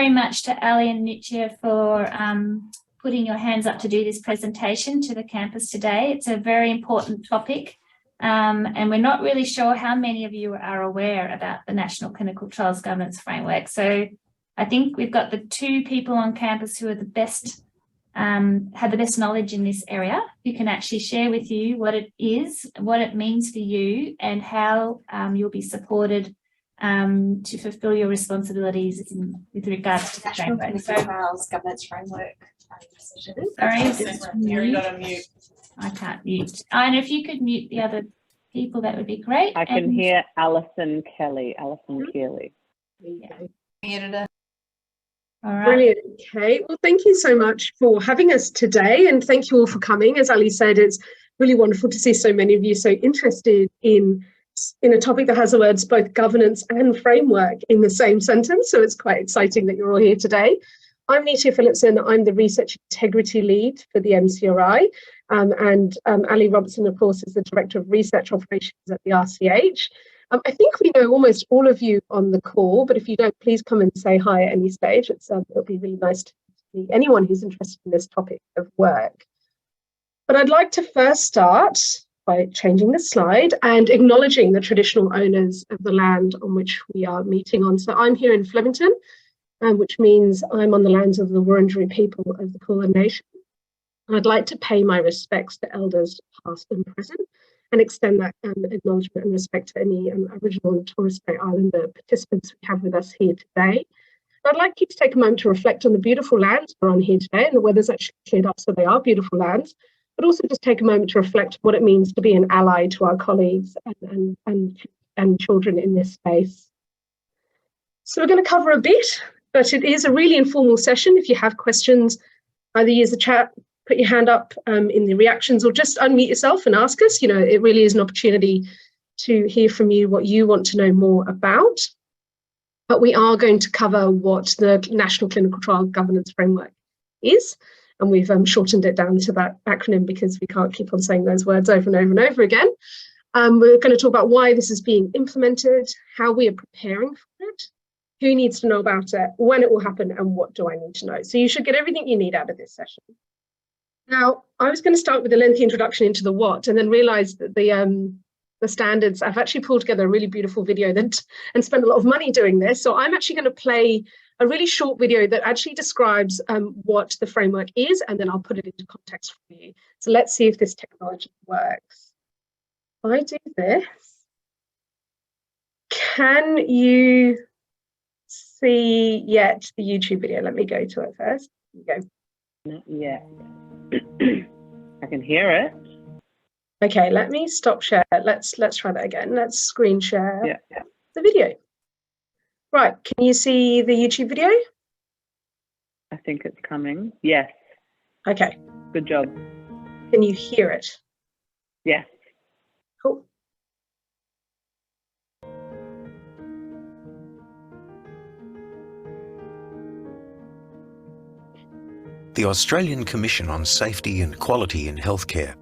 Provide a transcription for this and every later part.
very much to Ali and Nitya for putting your hands up to do this presentation to the campus today. It's a very important topic, and we're not really sure how many of you are aware about the National Clinical Trials Governance Framework. So I think we've got the two people on campus who are the best, have the best knowledge in this area, who can actually share with you what it is, what it means for you, and how you'll be supported to fulfil your responsibilities with regards to the National framework. Clinical Trials Governance Framework. Sorry, I can't mute. And if you could mute the other people, that would be great. I can hear Alison Kelly. Alison Keeley. Editor. All right. Brilliant. Okay. Well, thank you so much for having us today, and thank you all for coming. As Ali said, it's really wonderful to see so many of you so interested in a topic that has the words both governance and framework in the same sentence. So it's quite exciting that you're all here today. I'm Nitya Phillipson. I'm the Research Integrity Lead for the MCRI. And Ali Robertson, of course, is the Director of Research Operations at the RCH. I think we know almost all of you on the call, but if you don't, please come and say hi at any stage. It'll be really nice to meet anyone who's interested in this topic of work. But I'd like to first start by changing the slide and acknowledging the traditional owners of the land on which we are meeting on. So I'm here in Flemington, which means I'm on the lands of the Wurundjeri people of the Kulin Nation. And I'd like to pay my respects to elders past and present, and extend that acknowledgement and respect to any Aboriginal and Torres Strait Islander participants we have with us here today. I'd like you to take a moment to reflect on the beautiful lands we're on here today, and the weather's actually cleared up, so they are beautiful lands, but also just take a moment to reflect what it means to be an ally to our colleagues and children in this space. So we're going to cover a bit, but it is a really informal session. If you have questions, either use the chat, put your hand up in the reactions, or just unmute yourself and ask us. You know, it really is an opportunity to hear from you what you want to know more about. But we are going to cover what the National Clinical Trial Governance Framework is. And we've shortened it down to that acronym because we can't keep on saying those words over and over and over again. We're going to talk about why this is being implemented, how we are preparing for it, who needs to know about it, when it will happen, and what do I need to know. So you should get everything you need out of this session. Now, I was going to start with a lengthy introduction into the what, and then realised that the standards, I've actually pulled together a really beautiful video and spent a lot of money doing this. So I'm actually going to play a really short video that actually describes what the framework is, and then I'll put it into context for you. So let's see if this technology works. If I do this, can you see yet the YouTube video? Let me go to it first. Here we go. Not yet. I can hear it. Okay, let me stop share. Let's try that again. Let's screen share Yeah. the video. Right, can you see the YouTube video? I think it's coming. Yes. Okay. Good job. Can you hear it? Yes. Cool. The Australian Commission on Safety and Quality in Healthcare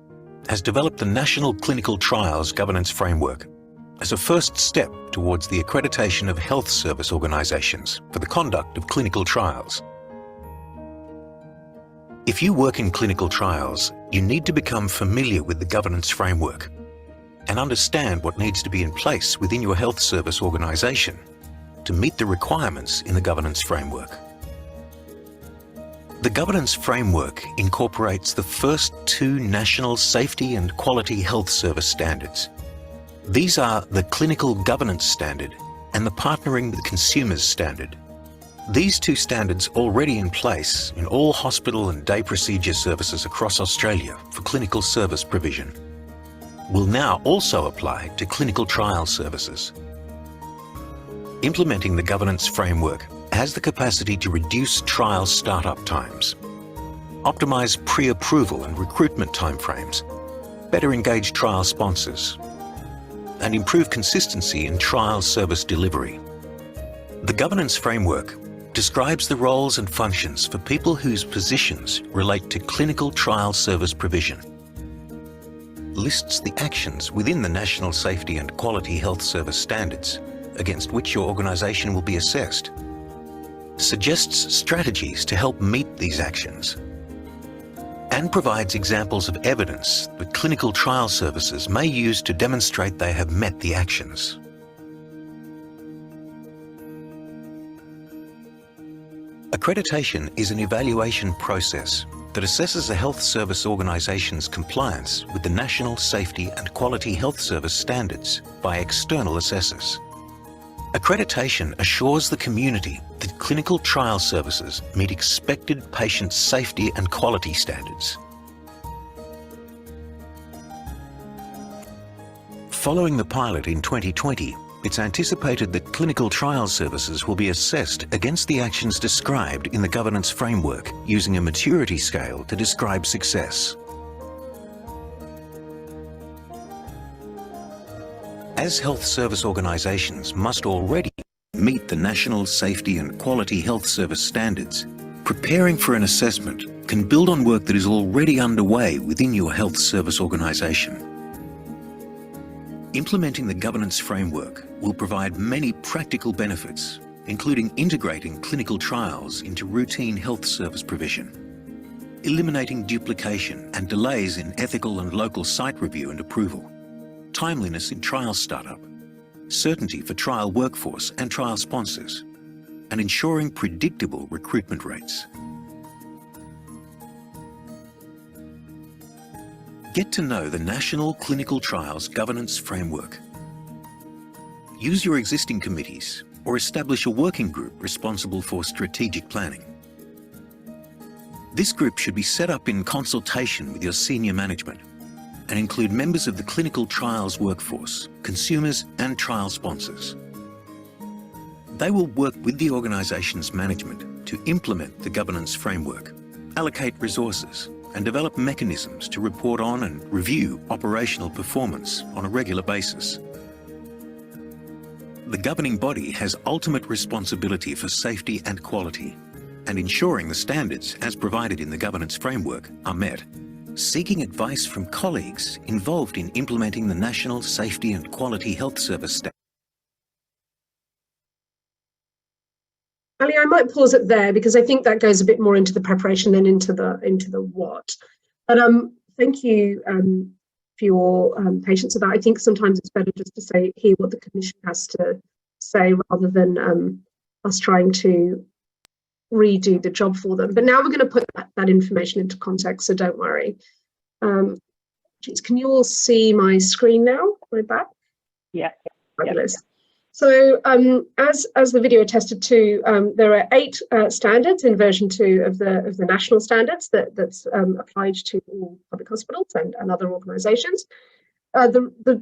has developed the National Clinical Trials Governance Framework as a first step towards the accreditation of health service organisations for the conduct of clinical trials. If you work in clinical trials, you need to become familiar with the governance framework and understand what needs to be in place within your health service organisation to meet the requirements in the governance framework. The governance framework incorporates the first two national safety and quality health service standards. These are the Clinical Governance Standard and the Partnering with Consumers Standard. These two standards already in place in all hospital and day procedure services across Australia for clinical service provision will now also apply to clinical trial services. Implementing the governance framework has the capacity to reduce trial start-up times, optimise pre-approval and recruitment timeframes, better engage trial sponsors, and improve consistency in trial service delivery. The governance framework describes the roles and functions for people whose positions relate to clinical trial service provision, lists the actions within the National Safety and Quality Health Service Standards against which your organisation will be assessed, suggests strategies to help meet these actions, and provides examples of evidence that clinical trial services may use to demonstrate they have met the actions. Accreditation is an evaluation process that assesses a health service organisation's compliance with the National Safety and Quality Health Service standards by external assessors. Accreditation assures the community that clinical trial services meet expected patient safety and quality standards. Following the pilot in 2020, it's anticipated that clinical trial services will be assessed against the actions described in the governance framework using a maturity scale to describe success. As health service organisations must already meet the National Safety and Quality Health Service standards, preparing for an assessment can build on work that is already underway within your health service organisation. Implementing the governance framework will provide many practical benefits, including integrating clinical trials into routine health service provision, eliminating duplication and delays in ethical and local site review and approval, timeliness in trial startup, certainty for trial workforce and trial sponsors, and ensuring predictable recruitment rates. Get to know the National Clinical Trials Governance Framework. Use your existing committees or establish a working group responsible for strategic planning. This group should be set up in consultation with your senior management and include members of the clinical trials workforce, consumers and trial sponsors. They will work with the organisation's management to implement the governance framework, allocate resources, and develop mechanisms to report on and review operational performance on a regular basis. The governing body has ultimate responsibility for safety and quality, and ensuring the standards as provided in the governance framework are met. Seeking advice from colleagues involved in implementing the National Safety and Quality Health Service standards. Ali, I might pause it there because I think that goes a bit more into the preparation than into the what. But thank you for your patience with that. I think sometimes it's better just to hear what the Commission has to say rather than us trying to redo the job for them. But now we're going to put that information into context, so don't worry. Can you all see my screen now? Right back? Yeah. Fabulous. Yeah. So as the video attested to, there are 8 standards in version 2 of the national standards that's applied to all public hospitals and other organisations. The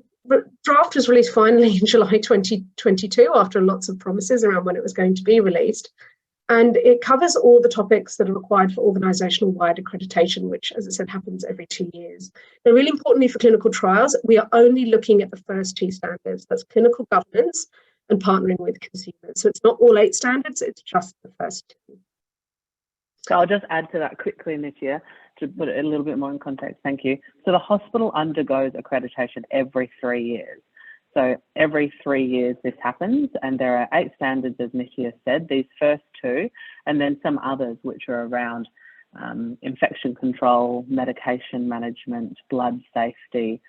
draft was released finally in July 2022 after lots of promises around when it was going to be released. And it covers all the topics that are required for organisational-wide accreditation, which, as I said, happens every 2 years. Now, really importantly for clinical trials, we are only looking at the first 2 standards. That's clinical governance and partnering with consumers. So it's not all 8 standards, it's just the first 2. So I'll just add to that quickly, Nitya, to put it a little bit more in context. Thank you. So the hospital undergoes accreditation every 3 years. So every 3 years this happens, and there are 8 standards, as Nitya said, these first 2, and then some others which are around infection control, medication management, blood safety.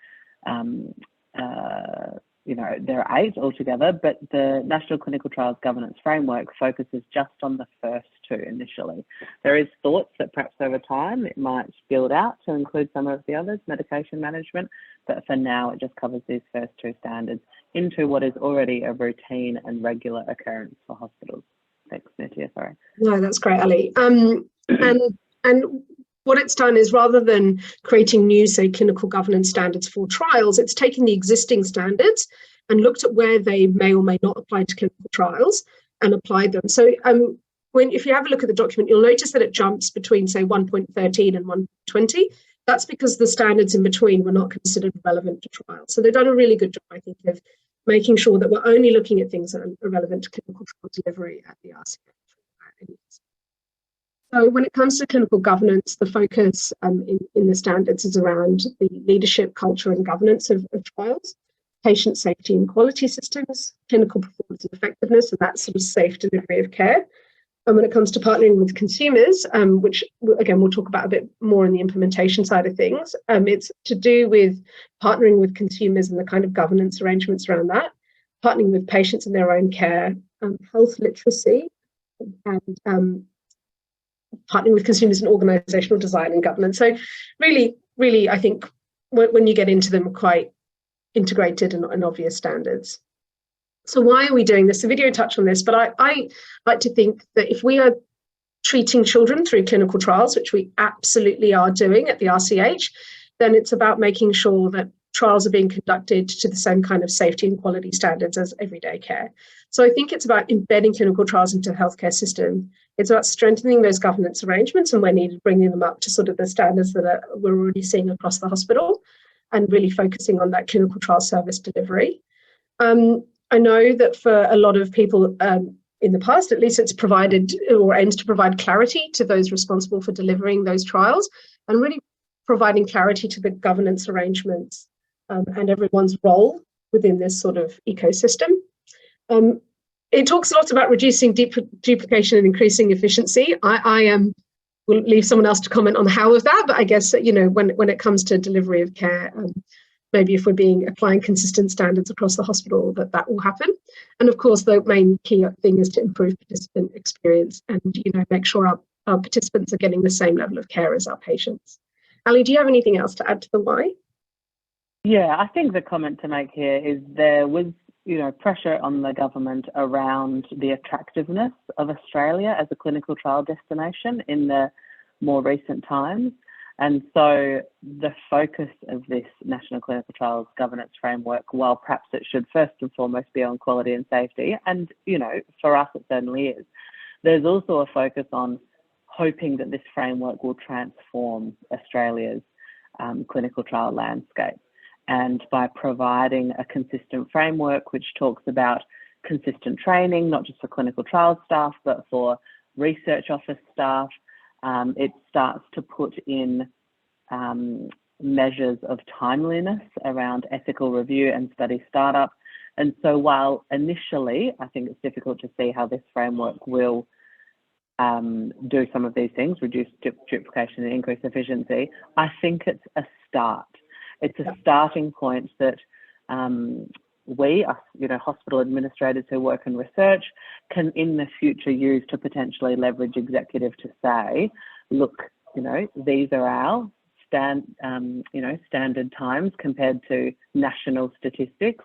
There are 8 altogether, but the National Clinical Trials Governance Framework focuses just on the first 2 initially. There is thoughts that perhaps over time it might build out to include some of the others, medication management, but for now it just covers these first 2 standards into what is already a routine and regular occurrence for hospitals. Thanks, Nitya, sorry. No, that's great, Ali. And what it's done is, rather than creating new, say, clinical governance standards for trials, it's taken the existing standards and looked at where they may or may not apply to clinical trials and applied them. So if you have a look at the document, you'll notice that it jumps between, say, 1.13 and 1.20. That's because the standards in between were not considered relevant to trials. So they've done a really good job, I think, of making sure that we're only looking at things that are relevant to clinical trial delivery at the RCH. So when it comes to clinical governance, the focus in the standards is around the leadership, culture and governance of trials, patient safety and quality systems, clinical performance and effectiveness, and that sort of safe delivery of care, And when it comes to partnering with consumers, which again, we'll talk about a bit more in the implementation side of things, it's to do with partnering with consumers and the kind of governance arrangements around that, partnering with patients in their own care, health literacy, and partnering with consumers in organizational design and governance. So really, I think when you get into them, quite integrated and obvious standards. So why are we doing this? The video touched on this, but I like to think that if we are treating children through clinical trials, which we absolutely are doing at the RCH, then it's about making sure that trials are being conducted to the same kind of safety and quality standards as everyday care. So I think it's about embedding clinical trials into the healthcare system. It's about strengthening those governance arrangements and, where needed, bringing them up to sort of the standards that we're already seeing across the hospital, and really focusing on that clinical trial service delivery. I know that for a lot of people in the past, at least, it's provided or aims to provide clarity to those responsible for delivering those trials, and really providing clarity to the governance arrangements and everyone's role within this sort of ecosystem. It talks a lot about reducing duplication and increasing efficiency. I will leave someone else to comment on the how of that, but I guess, you know, when it comes to delivery of care, maybe if we're applying consistent standards across the hospital, that will happen. And of course, the main key thing is to improve participant experience and, you know, make sure our participants are getting the same level of care as our patients. Ali, do you have anything else to add to the why? Yeah, I think the comment to make here is there was, you know, pressure on the government around the attractiveness of Australia as a clinical trial destination in the more recent times. And so the focus of this National Clinical Trials Governance Framework, while perhaps it should first and foremost be on quality and safety, and, you know, for us it certainly is, there's also a focus on hoping that this framework will transform Australia's clinical trial landscape. And by providing a consistent framework which talks about consistent training, not just for clinical trial staff, but for research office staff, it starts to put in measures of timeliness around ethical review and study startup. And so while initially, I think it's difficult to see how this framework will do some of these things, reduce duplication and increase efficiency, I think it's a start. It's a starting point that we, you know, hospital administrators who work in research, can in the future use to potentially leverage executive to say, look, you know, these are our standard times compared to national statistics.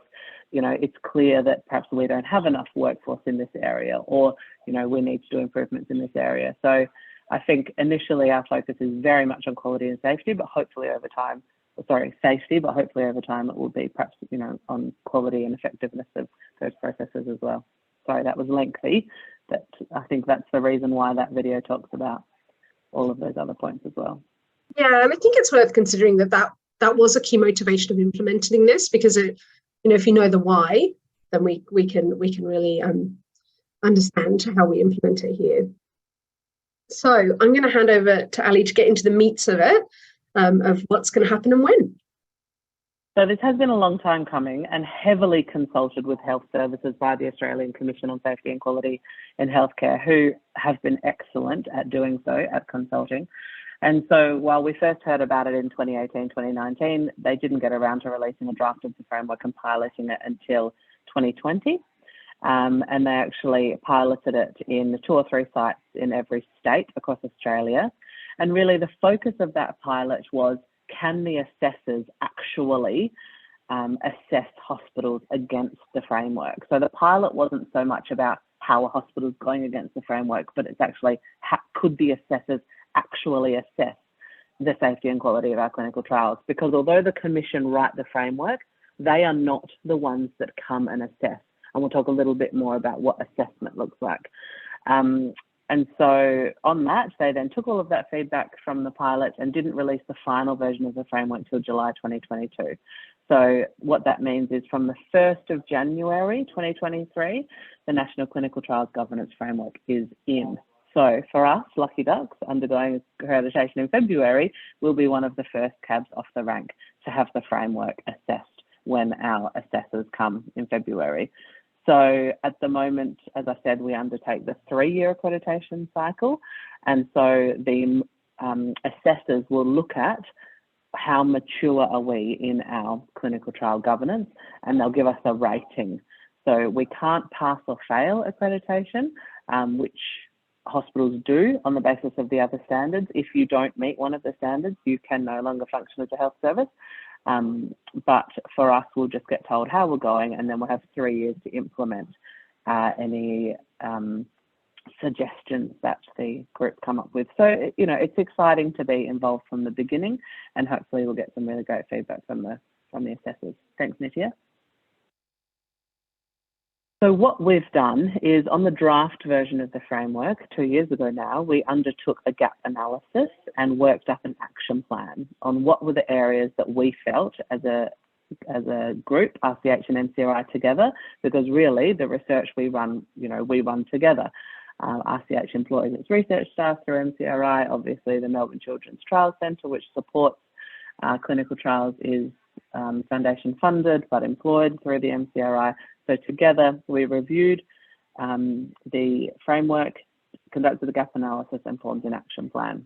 You know, it's clear that perhaps we don't have enough workforce in this area, or, you know, we need to do improvements in this area. So I think initially our focus is very much on quality and safety, but hopefully over time, safety, but hopefully over time it will be perhaps, you know, on quality and effectiveness of those processes as well. Sorry, that was lengthy, but I think that's the reason why that video talks about all of those other points as well. Yeah, and I think it's worth considering that was a key motivation of implementing this, because it, you know, if you know the why, then we can really understand how we implement it here. So I'm going to hand over to Ali to get into the meats of it, of what's going to happen and when. So this has been a long time coming and heavily consulted with health services by the Australian Commission on Safety and Quality in Healthcare, who have been excellent at doing so, at consulting. And so while we first heard about it in 2018, 2019, they didn't get around to releasing a draft of the framework and piloting it until 2020. And they actually piloted it in 2 or 3 sites in every state across Australia. And really the focus of that pilot was, can the assessors actually assess hospitals against the framework? So the pilot wasn't so much about how a hospital is going against the framework, but it's actually, how could the assessors actually assess the safety and quality of our clinical trials? Because although the Commission write the framework, they are not the ones that come and assess. And we'll talk a little bit more about what assessment looks like. And so on that, they then took all of that feedback from the pilot and didn't release the final version of the framework until July 2022. So what that means is from the 1st of January 2023, the National Clinical Trials Governance Framework is in. So for us, Lucky Ducks, undergoing accreditation in February, will be one of the first cabs off the rank to have the framework assessed when our assessors come in February. So at the moment, as I said, we undertake the 3-year accreditation cycle. And so the assessors will look at how mature are we in our clinical trial governance, and they'll give us a rating. So we can't pass or fail accreditation, which hospitals do on the basis of the other standards. If you don't meet one of the standards, you can no longer function as a health service. But for us, we'll just get told how we're going, and then we'll have 3 years to implement any suggestions that the group come up with. So, you know, it's exciting to be involved from the beginning, and hopefully we'll get some really great feedback from the assessors. Thanks, Nitya. So what we've done is, on the draft version of the framework 2 years ago now, we undertook a gap analysis and worked up an action plan on what were the areas that we felt as a group, RCH and MCRI together, because really the research we run, you know, we run together. RCH employs its research staff through MCRI. Obviously, the Melbourne Children's Trials Centre, which supports clinical trials, is foundation funded but employed through the MCRI. So together we reviewed the framework, conducted a gap analysis and formed an action plan.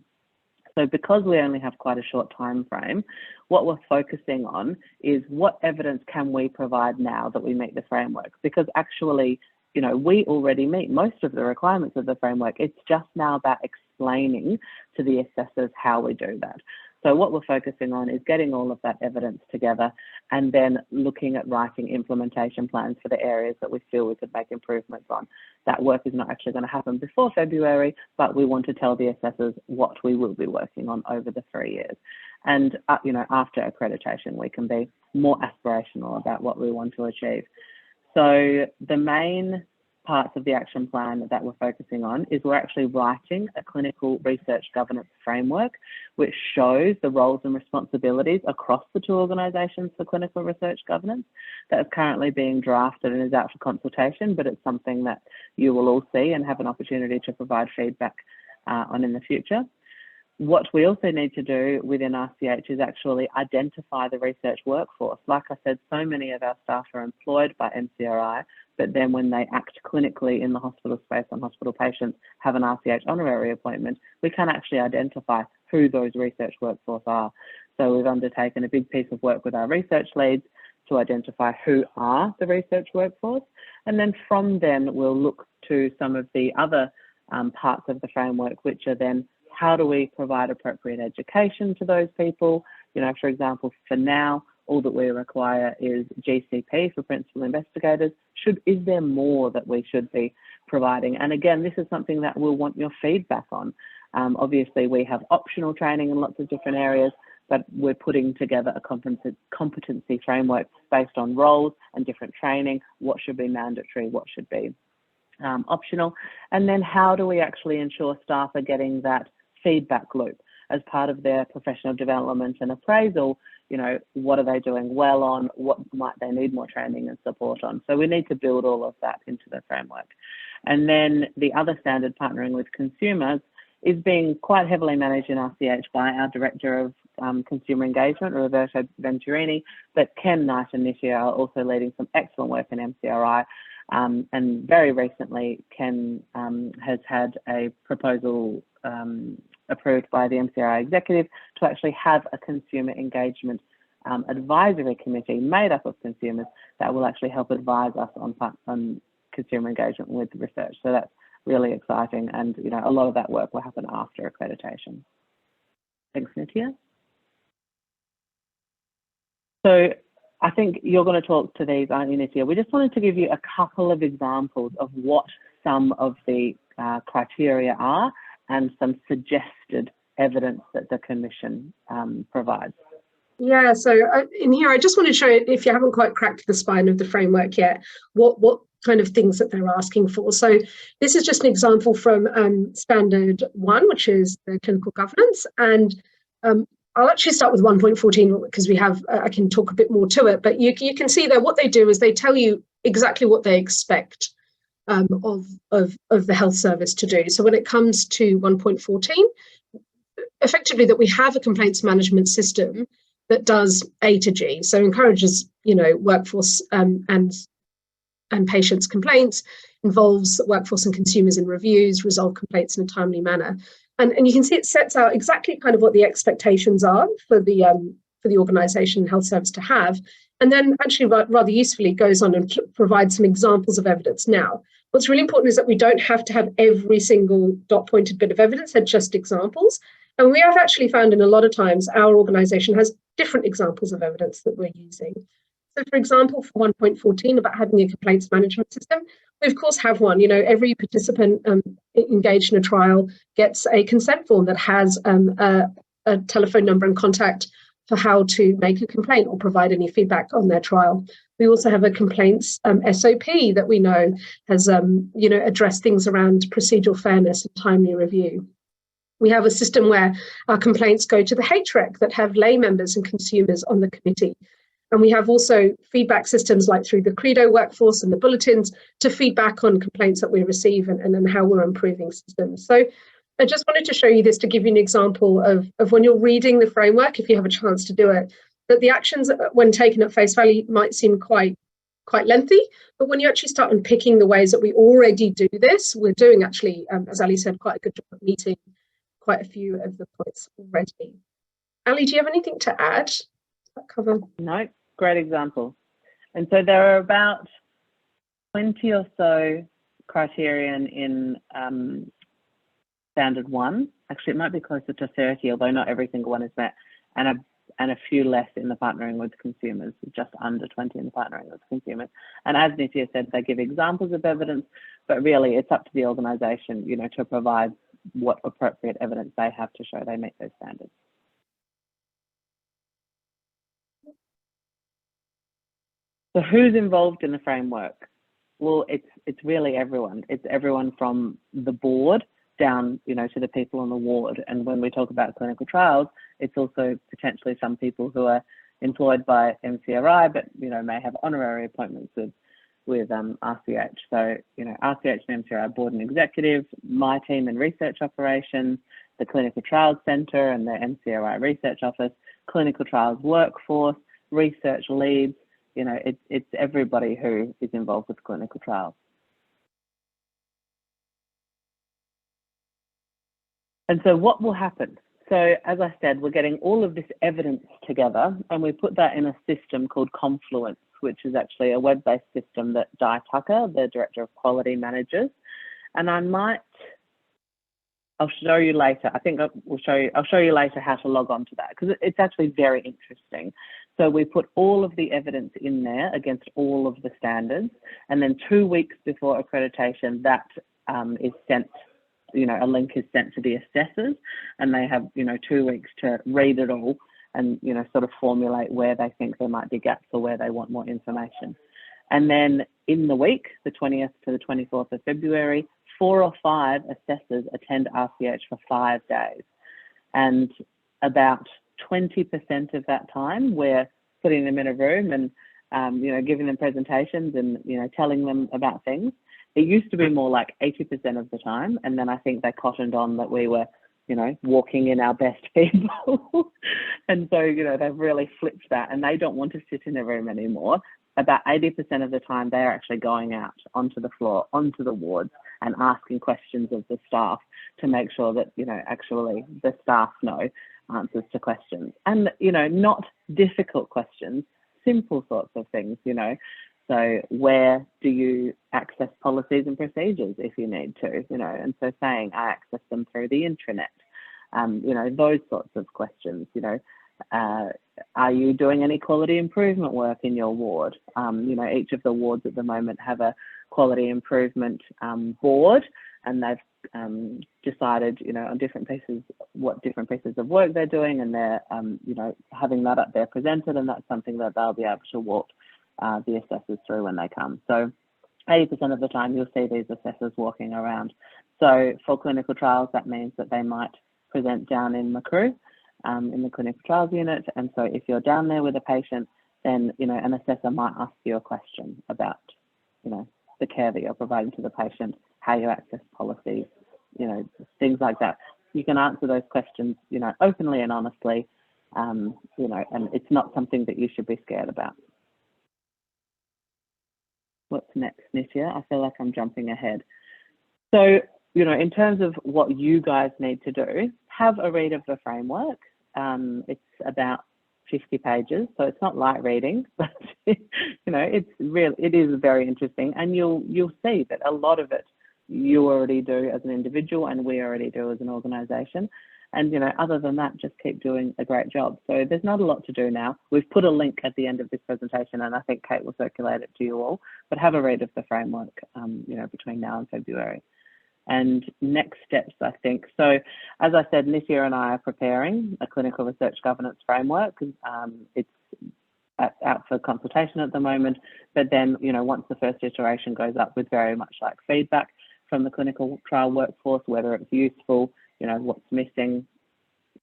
So because we only have quite a short time frame, what we're focusing on is what evidence can we provide now that we meet the framework? Because actually, you know, we already meet most of the requirements of the framework. It's just now about explaining to the assessors how we do that. So what we're focusing on is getting all of that evidence together and then looking at writing implementation plans for the areas that we feel we could make improvements on. That work is not actually going to happen before February, but we want to tell the assessors what we will be working on over the 3 years. And, you know, after accreditation, we can be more aspirational about what we want to achieve. So the main parts of the action plan that we're focusing on is we're actually writing a clinical research governance framework which shows the roles and responsibilities across the 2 organisations for clinical research governance. That is currently being drafted and is out for consultation, but it's something that you will all see and have an opportunity to provide feedback on in the future. What we also need to do within RCH is actually identify the research workforce. Like I said, so many of our staff are employed by MCRI, but then when they act clinically in the hospital space on hospital patients, have an RCH honorary appointment, we can actually identify who those research workforce are. So we've undertaken a big piece of work with our research leads to identify who are the research workforce. And then from then, we'll look to some of the other parts of the framework, which are then, how do we provide appropriate education to those people? You know, for example, for now, all that we require is GCP for principal investigators. Is there more that we should be providing? And again, this is something that we'll want your feedback on. Obviously, we have optional training in lots of different areas, but we're putting together a competency framework based on roles and different training. What should be mandatory? What should be optional? And then how do we actually ensure staff are getting that feedback loop as part of their professional development and appraisal? You know, what are they doing well on? What might they need more training and support on? So we need to build all of that into the framework. And then the other standard, partnering with consumers, is being quite heavily managed in RCH by our Director of Consumer Engagement, Roberto Venturini, but Ken Knight and Nitya are also leading some excellent work in MCRI. And very recently, Ken has had a proposal approved by the MCRI executive to actually have a consumer engagement advisory committee made up of consumers that will actually help advise us on consumer engagement with research. So that's really exciting, and you know, a lot of that work will happen after accreditation. Thanks, Nitya. So I think you're going to talk to these, aren't you, Nitya? We just wanted to give you a couple of examples of what some of the criteria are and some suggested evidence that the Commission provides. Yeah, so in here, I just want to show you, if you haven't quite cracked the spine of the framework yet, what kind of things that they're asking for. So this is just an example from Standard 1, which is the clinical governance. And I'll actually start with 1.14 because we have, I can talk a bit more to it, but you can see there what they do is they tell you exactly what they expect of the health service to do. So when it comes to 1.14, effectively that we have a complaints management system that does A to G, so encourages, you know, workforce and and patients' complaints, involves workforce and consumers in reviews, resolve complaints in a timely manner. And you can see it sets out exactly kind of what the expectations are for the organisation health service to have. And then actually rather usefully goes on and provides some examples of evidence. Now, what's really important is that we don't have to have every single dot-pointed bit of evidence, they're just examples. And we have actually found in a lot of times our organisation has different examples of evidence that we're using. So for example, for 1.14 about having a complaints management system, we of course have one. You know, every participant engaged in a trial gets a consent form that has a telephone number and contact for how to make a complaint or provide any feedback on their trial. We also have a complaints SOP that we know has addressed things around procedural fairness and timely review. We have a system where our complaints go to the HREC that have lay members and consumers on the committee. And we have also feedback systems like through the CRDO workforce and the bulletins to feedback on complaints that we receive and how we're improving systems. So I just wanted to show you this to give you an example of when you're reading the framework, if you have a chance to do it, that the actions when taken at face value might seem quite lengthy, but when you actually start unpicking the ways that we already do this, we're doing actually, as Ali said, quite a good job of meeting quite a few of the points already. Ali, do you have anything to add to that cover? No, great example. And so there are about 20 or so criterion in Standard 1. Actually, it might be closer to 30, although not every single one is met, and a few less in the partnering with consumers, just under 20 in the partnering with consumers. And as Nitya said, they give examples of evidence, but really it's up to the organisation, you know, to provide what appropriate evidence they have to show they meet those standards. So who's involved in the framework? Well, it's really everyone. It's everyone from the board down, you know, to the people on the ward. And when we talk about clinical trials, it's also potentially some people who are employed by MCRI, but, you know, may have honorary appointments with RCH. So, you know, RCH and MCRI board and executive, my team in research operations, the Clinical Trials Centre and the MCRI research office, clinical trials workforce, research leads, you know, it's everybody who is involved with clinical trials. And so what will happen? So as I said, we're getting all of this evidence together and we put that in a system called Confluence, which is actually a web-based system that Di Tucker, the Director of Quality, manages. And I'll show you later. I think I'll show you later how to log on to that because it's actually very interesting. So we put all of the evidence in there against all of the standards. And then 2 weeks before accreditation, that is sent, you know, a link is sent to the assessors and they have, you know, 2 weeks to read it all and, you know, sort of formulate where they think there might be gaps or where they want more information. And then in the week, the 20th to the 24th of February, 4 or 5 assessors attend RCH for 5 days. And about 20% of that time, we're putting them in a room and, you know, giving them presentations and, you know, telling them about things. It used to be more like 80% of the time. And then I think they cottoned on that we were, you know, walking in our best people. And so, you know, they've really flipped that and they don't want to sit in a room anymore. About 80% of the time, they're actually going out onto the floor, onto the wards and asking questions of the staff to make sure that, you know, actually the staff know answers to questions. And, you know, not difficult questions, simple sorts of things, you know. So where do you access policies and procedures if you need to, you know, and so saying I access them through the intranet, you know, those sorts of questions, you know, are you doing any quality improvement work in your ward? You know, each of the wards at the moment have a quality improvement board and they've decided, you know, on different pieces, what different pieces of work they're doing and they're, you know, having that up there presented and that's something that they'll be able to walk the assessors through when they come. So 80% of the time you'll see these assessors walking around. So for clinical trials, that means that they might present down in Macru, in the clinical trials unit. And so if you're down there with a patient, then, you know, an assessor might ask you a question about, you know, the care that you're providing to the patient, how you access policies, you know, things like that. You can answer those questions, you know, openly and honestly, you know, and it's not something that you should be scared about. what's next, Nitya? I feel like I'm jumping ahead. So, you know, in terms of what you guys need to do, have a read of the framework. It's about 50 pages, so it's not light reading, but you know, it is very interesting, and you'll see that a lot of it you already do as an individual and we already do as an organisation. And, you know, other than that, just keep doing a great job. So there's not a lot to do now. We've put a link at the end of this presentation, and I think Kate will circulate it to you all, but have a read of the framework, you know, between now and February. And next steps, I think. So as I said, Nitya and I are preparing a clinical research governance framework. It's out for consultation at the moment, but then, you know, once the first iteration goes up with very much like feedback from the clinical trial workforce, whether it's useful, you know, what's missing.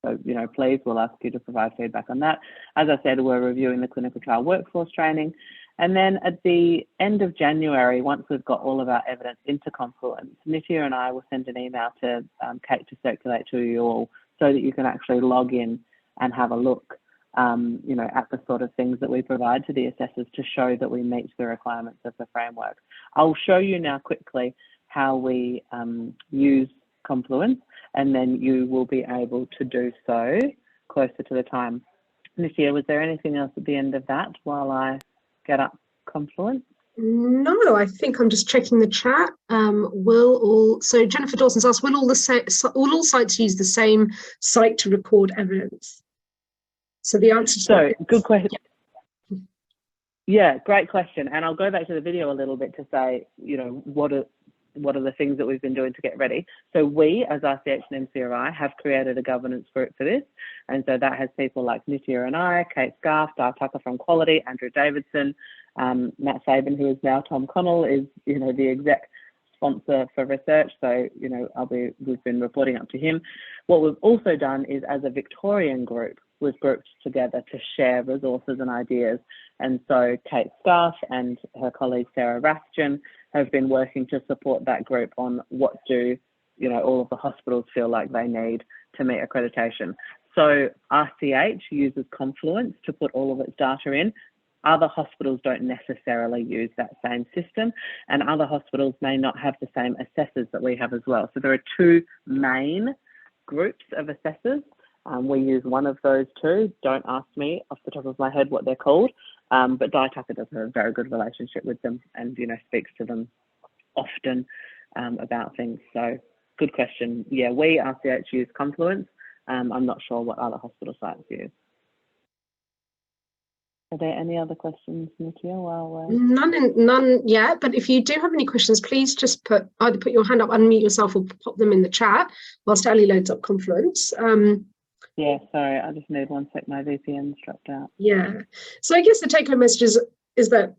So, you know, please, we'll ask you to provide feedback on that. As I said, we're reviewing the clinical trial workforce training. And then at the end of January, once we've got all of our evidence into Confluence, Nitya and I will send an email to Kate to circulate to you all so that you can actually log in and have a look, you know, at the sort of things that we provide to the assessors to show that we meet the requirements of the framework. I'll show you now quickly how we use Confluence, and then you will be able to do so closer to the time. Nitya, was there anything else at the end of that while I get up Confluence? No, I think I'm just checking the chat. So Jennifer Dawson's asked, will all sites use the same site to record evidence? So the answer to that is, good question. Yeah, great question. And I'll go back to the video a little bit to say, you know, what are the things that we've been doing to get ready. So we, as RCH and MCRI, have created a governance group for this. And so that has people like Nitya and I, Kate Scarf, Di Tucker from Quality, Andrew Davidson, Matt Sabin, who is now Tom Connell, is, you know, the exec sponsor for research. So, you know, we've been reporting up to him. What we've also done is, as a Victorian group, we've grouped together to share resources and ideas. And so Kate Scarf and her colleague Sarah Rastian have been working to support that group on what do, you know, all of the hospitals feel like they need to meet accreditation. So RCH uses Confluence to put all of its data in. Other hospitals don't necessarily use that same system, and other hospitals may not have the same assessors that we have as well. So there are two main groups of assessors. We use one of those two. Don't ask me off the top of my head what they're called, but Di Tucker does have a very good relationship with them and, you know, speaks to them often about things. So good question. Yeah, we RCH use Confluence. I'm not sure what other hospital sites use. Are there any other questions, Nitya? None yet, but if you do have any questions, please just either put your hand up, unmute yourself, or pop them in the chat whilst Ali loads up Confluence. Yeah, sorry, I just need one sec. My VPN's dropped out. Yeah, so I guess the take-home message is that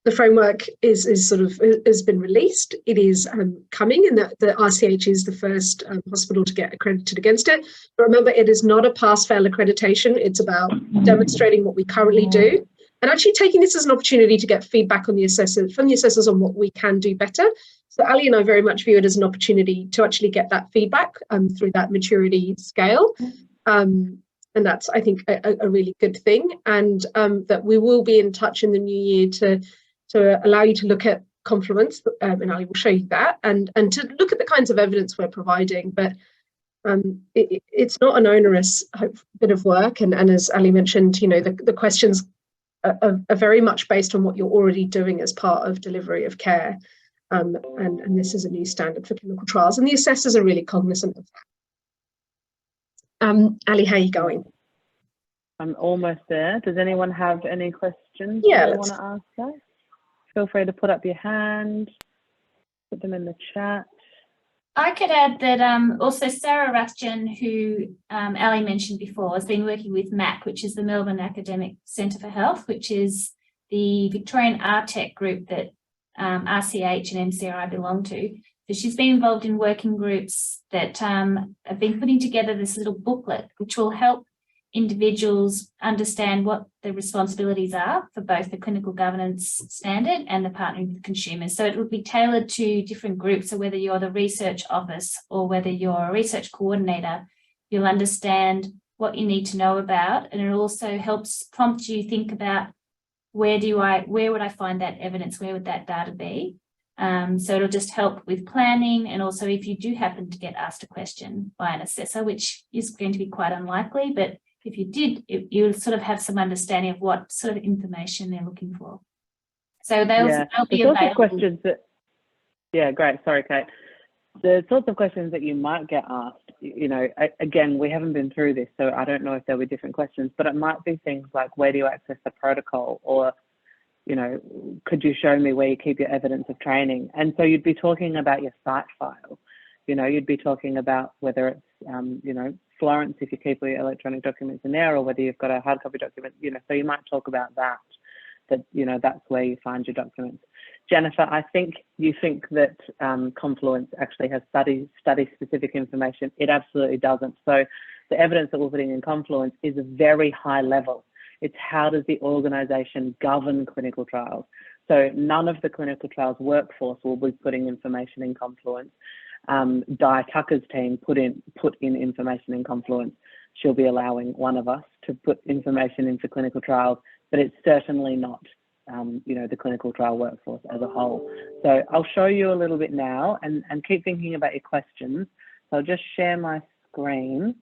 the framework has been released. It is coming, and that the RCH is the first hospital to get accredited against it. But remember, it is not a pass-fail accreditation. It's about demonstrating what we currently do, and actually taking this as an opportunity to get feedback on from the assessors on what we can do better. So Ali and I very much view it as an opportunity to actually get that feedback through that maturity scale. And that's, I think, a really good thing, and that we will be in touch in the new year to allow you to look at Confluence, and Ali will show you that, and to look at the kinds of evidence we're providing. But it's not an onerous bit of work, and as Ali mentioned, you know, the questions are very much based on what you're already doing as part of delivery of care, and this is a new standard for clinical trials, and the assessors are really cognizant of that. Ali, how are you going? I'm almost there. Does anyone have any questions Yeah, they want to ask us? Feel free to put up your hand, put them in the chat. I could add that also Sarah Rastian, who Ali mentioned before, has been working with MAC, which is the Melbourne Academic Centre for Health, which is the Victorian RTEC group that RCH and MCRI belong to. So she's been involved in working groups that have been putting together this little booklet, which will help individuals understand what the responsibilities are for both the clinical governance standard and the partnering with consumers. So it will be tailored to different groups. So whether you're the research office or whether you're a research coordinator, you'll understand what you need to know about. And it also helps prompt you think about where would I find that evidence? Where would that data be? So it'll just help with planning, and also if you do happen to get asked a question by an assessor, which is going to be quite unlikely, but if you did, you'll sort of have some understanding of what sort of information they're looking for. So they'll be the sorts available. of questions that, yeah, great. Sorry, Kate. The sorts of questions that you might get asked, you know, again, we haven't been through this, so I don't know if there'll be different questions, but it might be things like, where do you access the protocol? Or, you know, could you show me where you keep your evidence of training? And so you'd be talking about your site file. You know, you'd be talking about whether it's, you know, Florence, if you keep all your electronic documents in there, or whether you've got a hard copy document, you know, so you might talk about that, you know, that's where you find your documents. Jennifer, I think you think that Confluence actually has study-specific information. It absolutely doesn't. So the evidence that we're putting in Confluence is a very high level. It's how does the organisation govern clinical trials? So none of the clinical trials workforce will be putting information in Confluence. Di Tucker's team put in information in Confluence. She'll be allowing one of us to put information into clinical trials, but it's certainly not, you know, the clinical trial workforce as a whole. So I'll show you a little bit now, and keep thinking about your questions. So I'll just share my screen.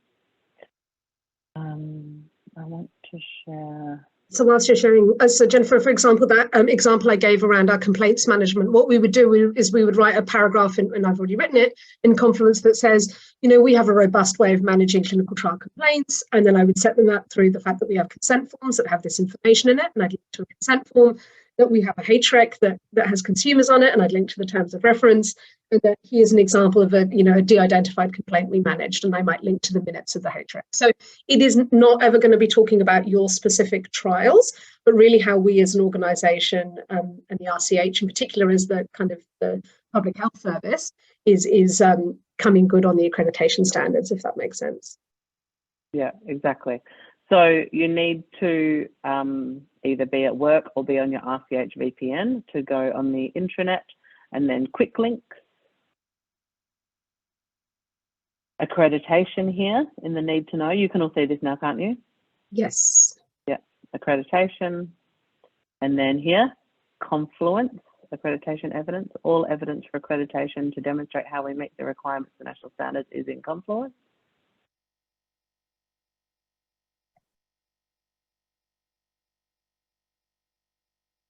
I want to share. So whilst you're sharing, so Jennifer, for example, that example I gave around our complaints management, what we would do is we would write a paragraph, and I've already written it, in Confluence that says, you know, we have a robust way of managing clinical trial complaints. And then I would set them up through the fact that we have consent forms that have this information in it. And I'd link to a consent form, that we have a HREC that has consumers on it, and I'd link to the terms of reference. And that here's an example of a, you know, a de-identified complaint we managed, and I might link to the minutes of the HREC. So it is not ever going to be talking about your specific trials, but really how we as an organisation, and the RCH in particular as the kind of the public health service, is coming good on the accreditation standards, if that makes sense. Yeah, exactly. So you need to either be at work or be on your RCH VPN to go on the intranet, and then quick links. Accreditation here in the need to know. You can all see this now, can't you? Yes. Yeah, accreditation. And then here, Confluence, accreditation evidence. All evidence for accreditation to demonstrate how we meet the requirements for national standards is in Confluence.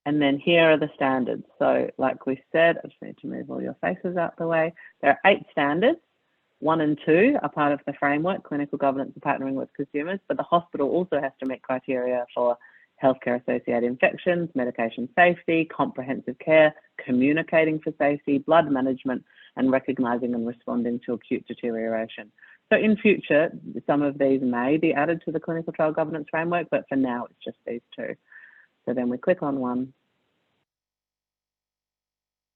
And then here are the standards. So like we said, I just need to move all your faces out the way. There are 8 standards. 1 and 2 are part of the framework, clinical governance and partnering with consumers, but the hospital also has to meet criteria for healthcare associated infections, medication safety, comprehensive care, communicating for safety, blood management, and recognising and responding to acute deterioration. So in future, some of these may be added to the clinical trial governance framework, but for now, it's just these 2. So then we click on one.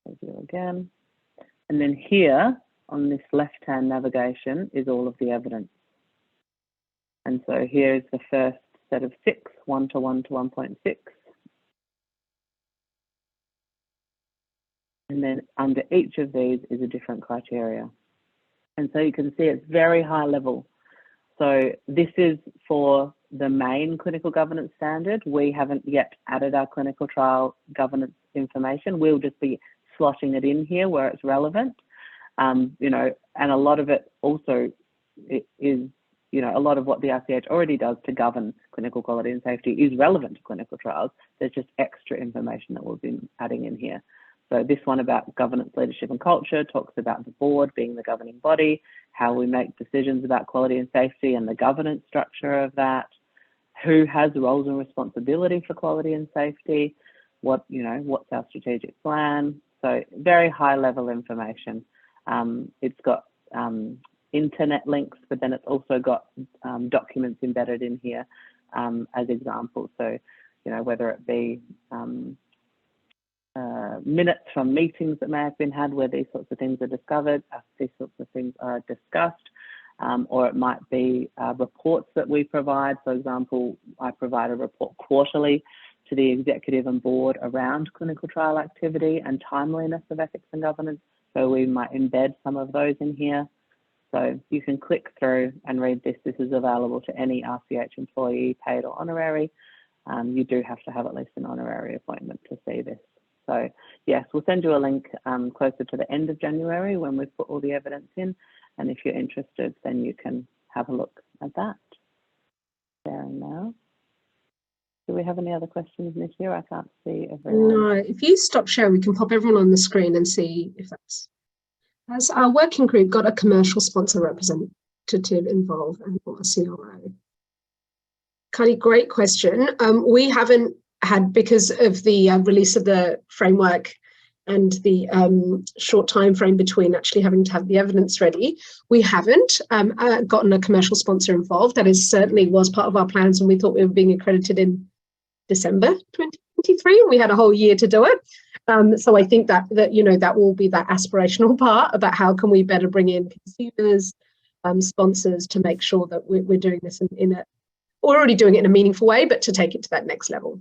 Review again. And then here on this left-hand navigation is all of the evidence. And so here is the first set of 6, 1:1 to 1.6. And then under each of these is a different criteria. And so you can see it's very high level. So this is for the main clinical governance standard. We haven't yet added our clinical trial governance information. We'll just be slotting it in here where it's relevant. You know, and a lot of it also is, you know, a lot of what the RCH already does to govern clinical quality and safety is relevant to clinical trials. There's just extra information that we've been adding in here. So this one about governance, leadership and culture talks about the board being the governing body, how we make decisions about quality and safety and the governance structure of that, who has roles and responsibility for quality and safety, what, you know, what's our strategic plan. So very high level information. It's got internet links, but then it's also got documents embedded in here as examples. So, you know, whether it be minutes from meetings that may have been had where these sorts of things are discovered, these sorts of things are discussed, or it might be reports that we provide. For example, I provide a report quarterly to the executive and board around clinical trial activity and timeliness of ethics and governance. So we might embed some of those in here. So you can click through and read this. This is available to any RCH employee, paid or honorary. you do have to have at least an honorary appointment to see this. So yes, we'll send you a link closer to the end of January when we've put all the evidence in. And if you're interested, then you can have a look at that. Sharing now. Do we have any other questions, Nitia? I can't see everyone. No, if you stop share, we can pop everyone on the screen and see if that's. Has our working group got a commercial sponsor representative involved and or a CRO? Kylie, great question. We haven't had, because of the release of the framework and the short time frame between actually having to have the evidence ready, we haven't gotten a commercial sponsor involved. That is certainly was part of our plans when we thought we were being accredited in December 2023. We had a whole year to do it. So I think that that will be that aspirational part about how can we better bring in consumers, sponsors, to make sure that we're doing this we're already doing it in a meaningful way, but to take it to that next level.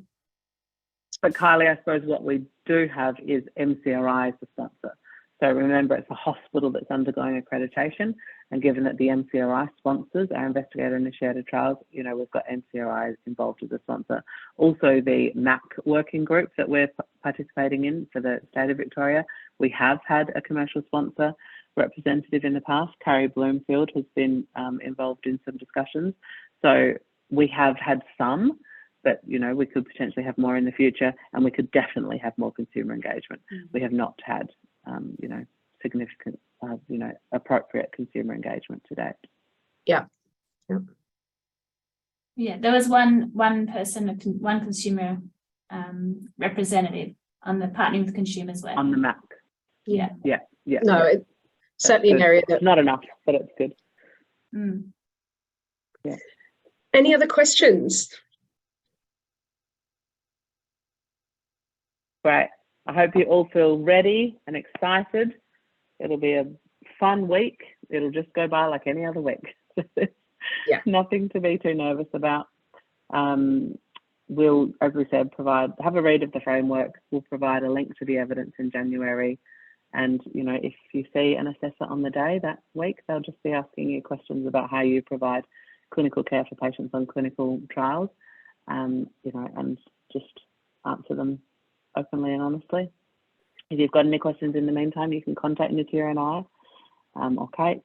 But Kylie, I suppose what we do have is MCRI as the sponsor. So remember, it's a hospital that's undergoing accreditation, and given that the MCRI sponsors our investigator-initiated trials, we've got MCRI involved as a sponsor. Also, the MAC working group that we're participating in for the state of Victoria, we have had a commercial sponsor representative in the past. Carrie Bloomfield has been involved in some discussions. So we have had some, but we could potentially have more in the future, and we could definitely have more consumer engagement. We have not had significant appropriate consumer engagement to date. Yeah there was one person, one consumer representative on the Partnering with Consumers web. On the MAC. Yeah. No, it's certainly an area that not enough, but it's good. Yeah. Any other questions? Great. I hope you all feel ready and excited. It'll be a fun week. It'll just go by like any other week. Yeah. Nothing to be too nervous about. We'll, as we said, have a read of the framework. We'll provide a link to the evidence in January. And, if you see an assessor on the day that week, they'll just be asking you questions about how you provide clinical care for patients on clinical trials, and just answer them openly and honestly. If you've got any questions in the meantime, you can contact Nitia and I, or Kate,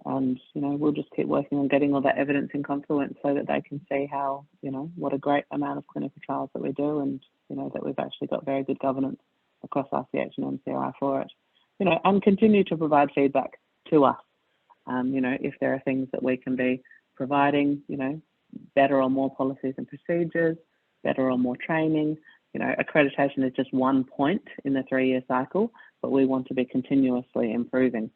and we'll just keep working on getting all that evidence in Confluence so that they can see how what a great amount of clinical trials that we do, and that we've actually got very good governance across RCH and MCRI for it, and continue to provide feedback to us, if there are things that we can be providing, better or more policies and procedures, better or more training. Accreditation is just one point in the 3-year cycle, but we want to be continuously improving,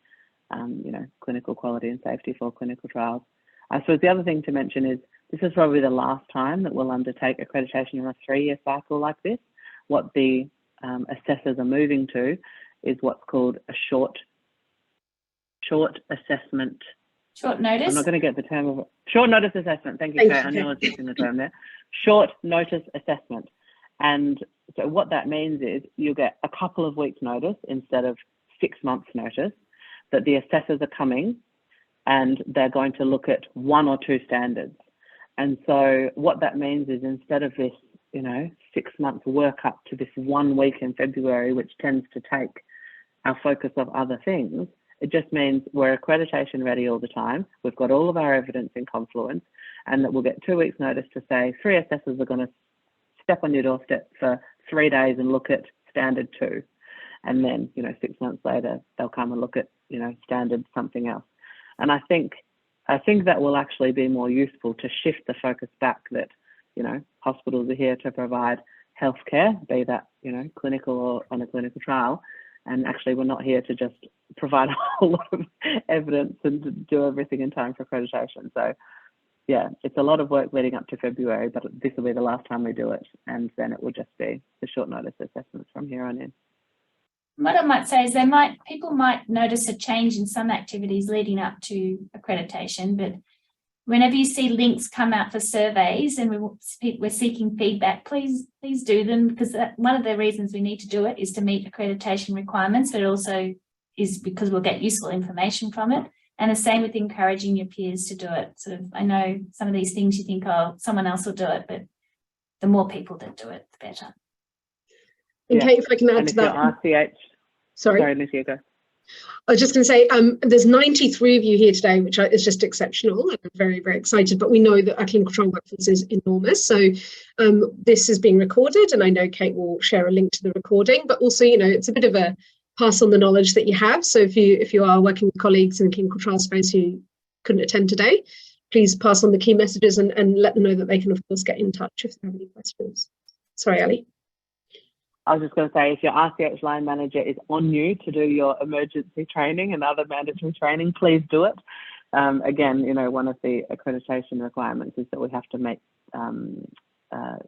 clinical quality and safety for clinical trials. I suppose the other thing to mention is this is probably the last time that we'll undertake accreditation in a 3-year cycle like this. What the assessors are moving to is what's called a short assessment. Short notice? I'm not going to get the term of it. Short notice assessment. Thank you, Kate. I knew I was using the term there. Short notice assessment. And so what that means is you'll get a couple of weeks notice instead of 6 months notice that the assessors are coming, and they're going to look at 1 or 2 standards. And so what that means is instead of this, 6 months work up to this 1 week in February, which tends to take our focus of other things, it just means we're accreditation ready all the time. We've got all of our evidence in Confluence, and that we'll get 2 weeks notice to say 3 assessors are going to step on your doorstep for 3 days and look at standard 2. And then, 6 months later, they'll come and look at, standard something else. And I think that will actually be more useful to shift the focus back that, hospitals are here to provide healthcare, be that, clinical or on a clinical trial. And actually, we're not here to just provide a whole lot of evidence and to do everything in time for accreditation. So, yeah, it's a lot of work leading up to February, but this will be the last time we do it. And then it will just be the short notice assessments from here on in. What I might say is people might notice a change in some activities leading up to accreditation, but whenever you see links come out for surveys and we're seeking feedback, please do them, because one of the reasons we need to do it is to meet accreditation requirements, but it also is because we'll get useful information from it. And the same with encouraging your peers to do it. I know some of these things you think, oh, someone else will do it, but the more people that do it, the better. And Yeah. Kate, if I can add And to if your that. RCH, Sorry, Alicia, go. I was just going to say, there's 93 of you here today, which is just exceptional. I'm very, very excited, but we know that our clinical trial workforce is enormous. So this is being recorded, and I know Kate will share a link to the recording, but also, you know, it's a bit of a pass on the knowledge that you have. So if you are working with colleagues in the clinical trial space who couldn't attend today, please pass on the key messages and let them know that they can, of course, get in touch if they have any questions. Sorry, Ali. I was just going to say, if your RCH line manager is on you to do your emergency training and other mandatory training, please do it. Again, you know, one of the accreditation requirements is that we have to make, you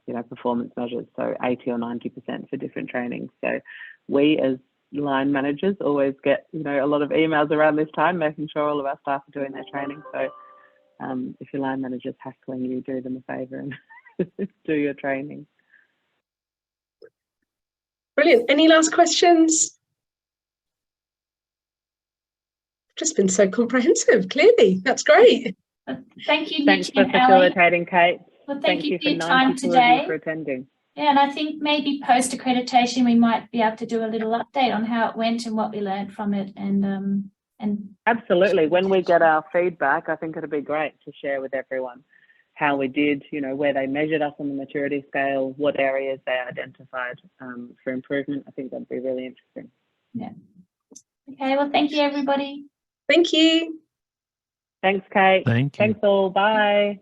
know, performance measures, so 80 or 90% for different trainings. So we as line managers always get, you know, a lot of emails around this time, making sure all of our staff are doing their training. So if your line manager's hassling you, do them a favour and do your training. Brilliant. Any last questions? Just been so comprehensive, clearly. That's great. Thank you, Thanks Nietzsche for and Ali. facilitating, Kate. Well, thank you for for your time 92 of today. you for attending. Yeah, and I think maybe post accreditation we might be able to do a little update on how it went and what we learned from it, and Absolutely. When we get our feedback, I think it'd be great to share with everyone how we did, you know, where they measured us on the maturity scale, what areas they identified for improvement. I think that'd be really interesting. yeah. Okay, well, thank you, everybody. Thank you. Thanks, Kate. Thank you. Thanks all. Bye.